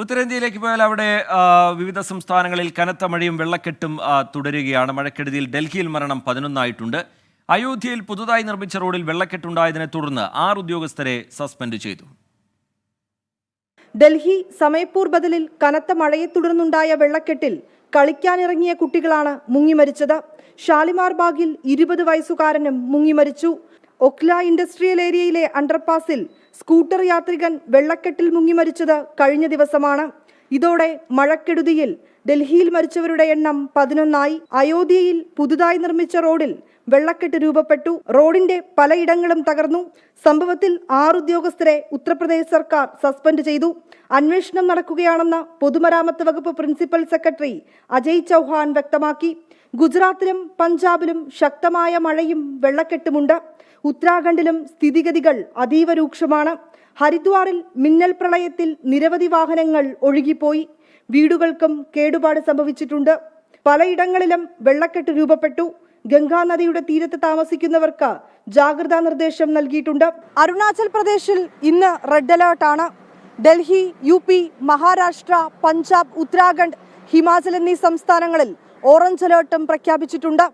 ഉത്തരേന്ത്യയിലേക്ക് പോയാൽ അവിടെ വിവിധ സംസ്ഥാനങ്ങളിൽ കനത്ത മഴയും വെള്ളക്കെട്ടും തുടരുകയാണ്. മഴക്കെടുതിയിൽ ഡൽഹിയിൽ മരണം 11 അയോധ്യയിൽ പുതുതായി നിർമ്മിച്ച റോഡിൽ വെള്ളക്കെട്ടുണ്ടായതിനെ തുടർന്ന് 6 ഉദ്യോഗസ്ഥരെ സസ്പെൻഡ് ചെയ്തു. ഡൽഹി സമയപൂർ ബദലിൽ കനത്ത മഴയെ തുടർന്നുണ്ടായ വെള്ളക്കെട്ടിൽ കളിക്കാനിറങ്ങിയ കുട്ടികളാണ് മുങ്ങിമരിച്ചത്. ഷാലിമാർ ബാഗിൽ 20 വയസ്സുകാരനും മുങ്ങിമരിച്ചു. ഒക്ല ഇൻഡസ്ട്രിയൽ ഏരിയയിലെ അണ്ടർപാസിൽ സ്കൂട്ടർ യാത്രികൻ വെള്ളക്കെട്ടിൽ മുങ്ങിമരിച്ചത് കഴിഞ്ഞ ദിവസമാണ്. ഇതോടെ മഴക്കെടുതിയിൽ ഡൽഹിയിൽ മരിച്ചവരുടെ എണ്ണം 11. അയോധ്യയിൽ പുതുതായി നിർമ്മിച്ച റോഡിൽ വെള്ളക്കെട്ട് രൂപപ്പെട്ടു. റോഡിന്റെ പലയിടങ്ങളും തകർന്നു. സംഭവത്തിൽ 6 ഉദ്യോഗസ്ഥരെ ഉത്തർപ്രദേശ് സർക്കാർ സസ്പെൻഡ് ചെയ്തു. അന്വേഷണം നടക്കുകയാണെന്ന് പൊതുമരാമത്ത് വകുപ്പ് പ്രിൻസിപ്പൽ സെക്രട്ടറി അജയ് ചൗഹാൻ വ്യക്തമാക്കി. ഗുജറാത്തിലും പഞ്ചാബിലും ശക്തമായ മഴയും വെള്ളക്കെട്ടുമുണ്ട്. ഉത്തരാഖണ്ഡിലും സ്ഥിതിഗതികൾ അതീവ രൂക്ഷമാണ്. ഹരിദ്വാറിൽ മിന്നൽ പ്രളയത്തിൽ നിരവധി വാഹനങ്ങൾ ഒഴുകിപ്പോയി. വീടുകൾക്കും കേടുപാട് സംഭവിച്ചിട്ടുണ്ട്. പലയിടങ്ങളിലും വെള്ളക്കെട്ട് രൂപപ്പെട്ടു. ഗംഗാ നദിയുടെ തീരത്ത് താമസിക്കുന്നവർക്ക് ജാഗ്രതാ നിർദ്ദേശം നൽകിയിട്ടുണ്ട്. അരുണാചൽ പ്രദേശിൽ ഇന്ന് റെഡ് അലേർട്ടാണ്. ഡൽഹി, UP, മഹാരാഷ്ട്ര, പഞ്ചാബ്, ഉത്തരാഖണ്ഡ്, ഹിമാചൽ എന്നീ സംസ്ഥാനങ്ങളിൽ ഓറഞ്ച് അലേർട്ടും പ്രഖ്യാപിച്ചിട്ടുണ്ട്.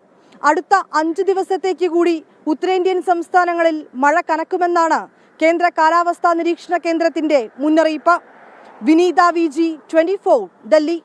അടുത്ത 5 ദിവസത്തേക്ക് കൂടി ഉത്തരേന്ത്യൻ സംസ്ഥാനങ്ങളിൽ മഴ കനക്കുമെന്നാണ് കേന്ദ്ര കാലാവസ്ഥാ നിരീക്ഷണ കേന്ദ്രത്തിന്റെ മുന്നറിയിപ്പ്. വിനീത VG, 24, ഡൽഹി.